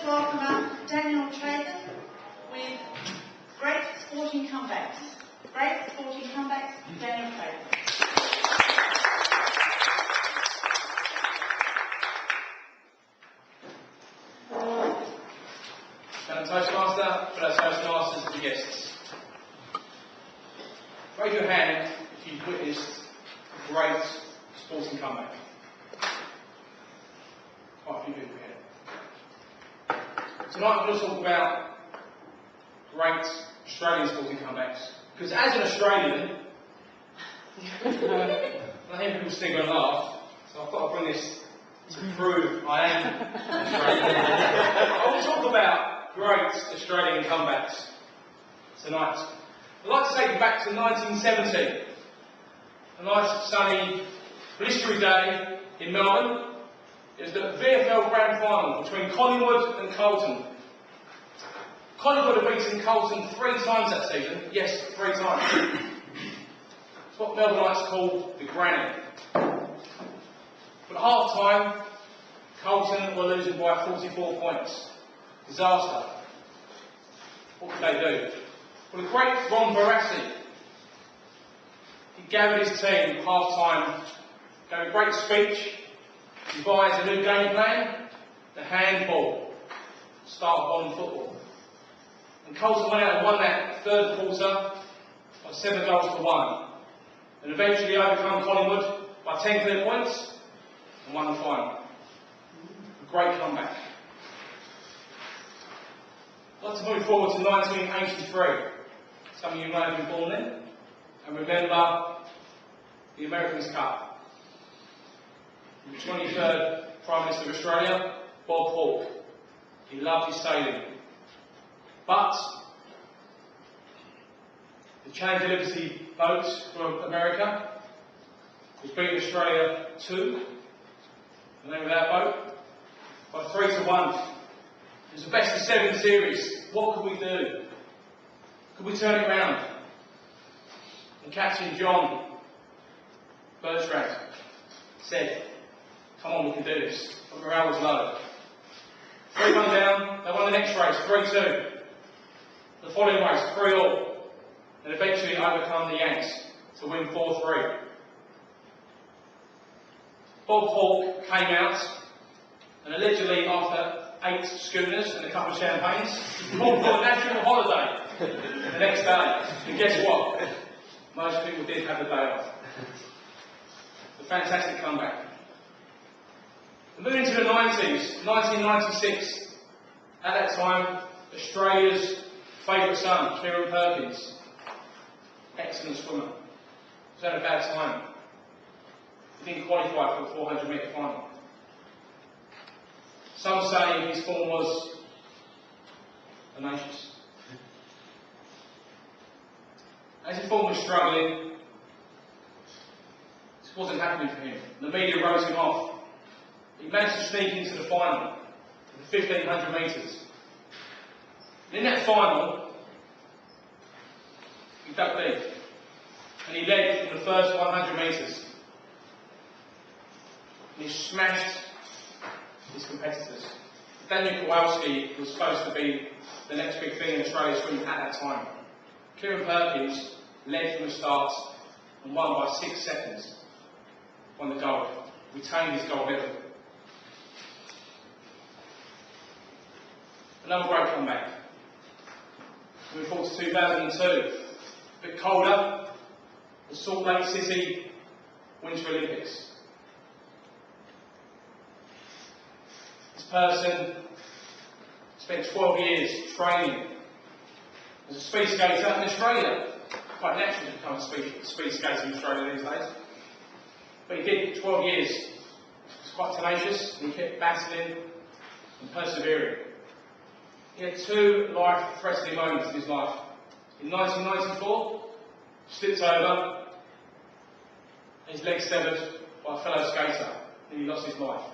pleasure to welcome up Daniel Traeger with Great Sporting Comebacks. Great Sporting Comebacks, Daniel Traeger. Fellow Toastmaster, fellow Toastmasters and guests. Raise your hand if you've witnessed a great sporting comeback. Quite a few people here. Tonight I'm going to talk about great Australian sporting comebacks. Because as an Australian, I hear people sing and laugh, so I thought I'd bring this to prove I am Australian. I want to talk about great Australian comebacks tonight. I'd like to take you back to 1970. A nice sunny, blistery day in Melbourne. It was the VFL Grand Final between Collingwood and Carlton. Collingwood had beaten Carlton 3 times that season. Yes, 3 times. It's what Melbourneites call the granny. But at half time, Carlton were losing by 44 points. Disaster. What could they do? Well, the great Ron Barassi, he gathered his team at half time, gave a great speech, devised a new game plan, the handball, start of modern football. And Carlton went out and won that third quarter by 7 goals to 1. And eventually overcome Collingwood by 10 clear points and won the final. A great comeback. I'd like to move forward to 1983. Some of you may have been born then. And remember the America's Cup. The 23rd Prime Minister of Australia, Bob Hawke. He loved his stadium. But the Challenge of Liberty vote for America was beating Australia 2, the name of that vote, by 3 to 1. It was the best of 7 series. What could we do? Could we turn it around? And Captain John Bertrand said, "Come on, we can do this." But morale was low. 3-1 down, they won the next race, 3-2. The following race, 3-all. And eventually overcome the Yanks to win 4-3. Bob Hawke came out and allegedly after 8 schooners and a couple of champagnes, called for a national holiday the next day. And guess what? Most people did have the day off. A fantastic comeback. Moving to the 90s, 1996. At that time, Australia's favourite son, Kieran Perkins, excellent swimmer, was at a bad time. He didn't qualify for the 400 metre final. Some say his form was tenacious. As his form was struggling, this wasn't happening for him. The media wrote him off. He managed to sneak into the final, the 1500 metres. And in that final, he dug deep. And he led in the first 100 metres. And he smashed his competitors. Daniel Kowalski was supposed to be the next big thing in Australia's swimming at that time. Kieran Perkins led from the start and won by 6 seconds. Won the gold. Retained his gold medal. Another great comeback. Moving forward to 2002. A bit colder. The Salt Lake City Winter Olympics. This person spent 12 years training as a speed skater in Australia. Quite natural to become a speed skater in Australia these days. But he did 12 years. He was quite tenacious and he kept battling and persevering. He had 2 life-threatening moments in his life. In 1994, slipped over, and his leg severed by a fellow skater, and he lost his life.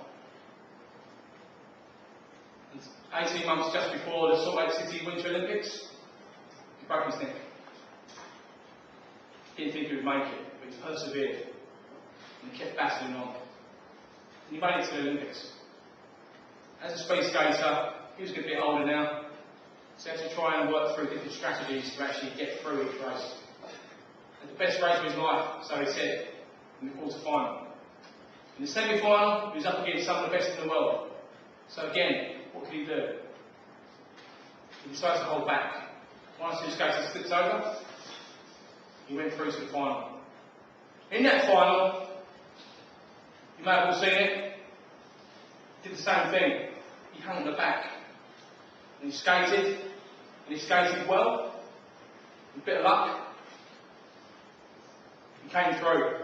And 18 months just before the Salt Lake City Winter Olympics, he broke his neck. He didn't think he would make it, but he persevered, and he kept battling on. And he made it to the Olympics. As a speed skater, he was getting a bit older now, so he had to try and work through different strategies to actually get through each race. And the best race of his life, so he said, in the quarter-final. In the semi-final, he was up against some of the best in the world. So again, what could he do? He decided to hold back. Once his skater slipped over, he went through to the final. In that final, you may have all seen it, he did the same thing. He hung on the back. And he skated well. With a bit of luck, he came through.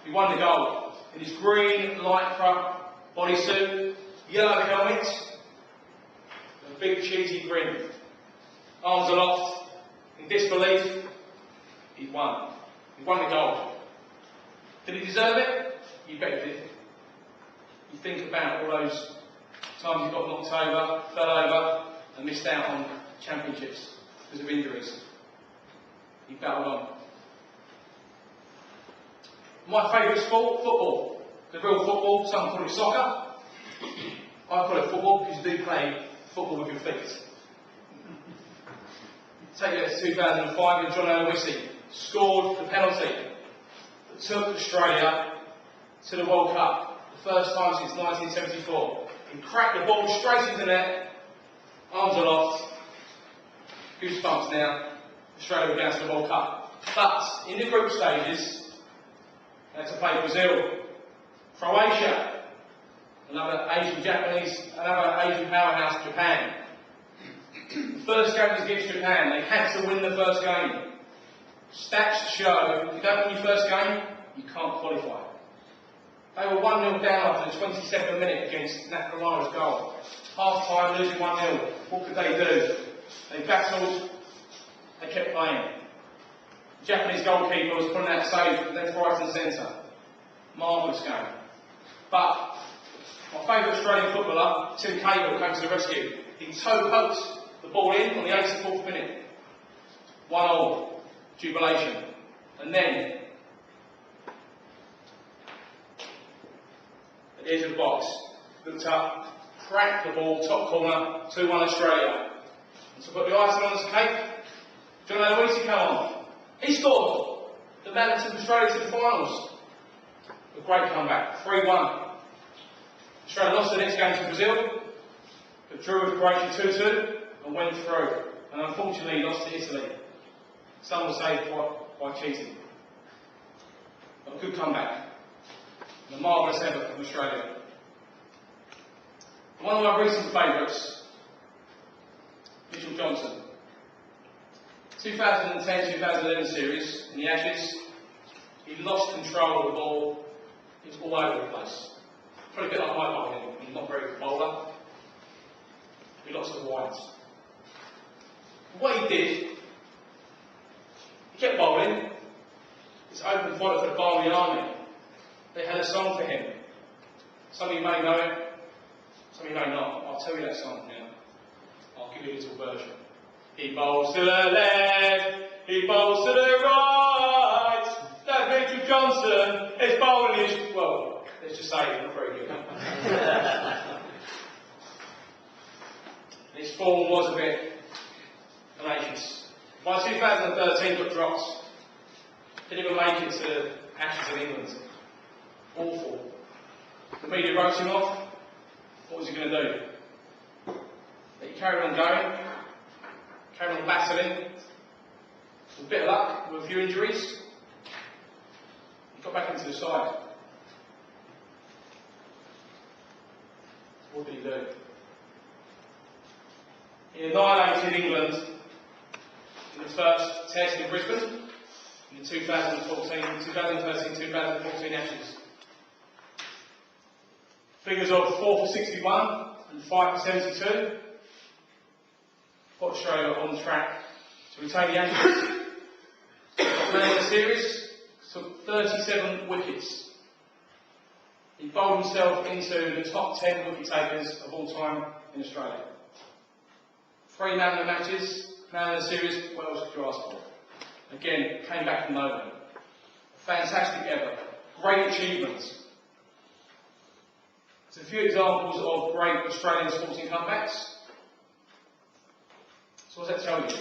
He won the gold. In his green lycra bodysuit, yellow helmet, and a big cheesy grin. Arms aloft, in disbelief, he won. He won the gold. Did he deserve it? You bet he did. You think about all those times he got knocked over, fell over, and missed out on championships because of injuries. He battled on. My favourite sport, football. The real football, some call it soccer. I call it football because you do play football with your feet. Take it to 2005 and John Aloisi scored the penalty that took Australia to the World Cup, the first time since 1974. He cracked the ball straight into the net, arms aloft, goosebumps now, Australia were down to the World Cup. But in the group stages, they had to play Brazil, Croatia, another Asian powerhouse, Japan. The first game was against Japan. They had to win the first game. Stats show if you don't win your first game, you can't qualify. They were 1-0 down after the 22nd minute against Nakamura's goal. Half time, losing 1-0. What could they do? They battled, they kept playing. The Japanese goalkeeper was putting out saves left, right and centre. Marvellous game. But my favourite Australian footballer, Tim Cahill, came to the rescue. He toe-poked the ball in on the 84th minute. 1-1. Jubilation. And then, at the edge of the box, looked up, cracked the ball, top corner, 2-1 Australia. And to put the icing on the cake, John Aloisi came on. He scored. The man that took Australia to the finals. A great comeback, 3-1. Australia lost the next game to Brazil, but drew with Croatia 2-2 and went through. And unfortunately lost to Italy. Some will say by cheating. But a good comeback. And a marvellous effort from Australia. One of my recent favourites, Mitchell Johnson. 2010-2011 series in the Ashes, he lost control of the ball. He was all over the place. Probably a bit like my bowling. He's not a very good bowler. He lost the wides. What he did, he kept bowling. It's open fodder for the bowling army. They had a song for him. Some of you may know it, some of you may not. I'll tell you that song now. I'll give you a little version. He bowls to the left, he bowls to the right. That Mitchell Johnson is bowling his, well, let's just say he's not very good. His form was a bit hellacious. By 2013 got dropped. Didn't even make it to Ashes in England. Awful. The media wrote him off. What was he going to do? But he carried on going. Carried on battling. With a bit of luck, with a few injuries. He got back into the side. What did he do? He annihilated England in the first test in Brisbane in the 2013-2014 Ashes. Figures of 4 for 61 and 5 for 72 put Australia on track to retain the Ashes. Got man of the series, took 37 wickets. He bowled himself into the top 10 wicket takers of all time in Australia. 3 man of the matches, man of the series, what else could you ask for? Again, came back from nowhere. Fantastic effort, great achievements. There's a few examples of great Australian sporting comebacks. So what does that tell you?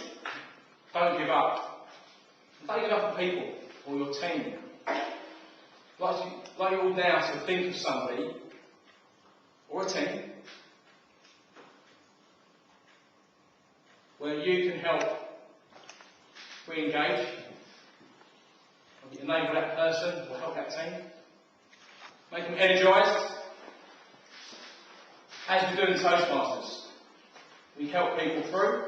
Don't give up. Don't give up on people or your team. Lay it all down to think of somebody or a team where you can help re-engage, enable that person or help that team, make them energised. As we do in Toastmasters, we help people through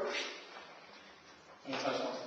in Toastmasters.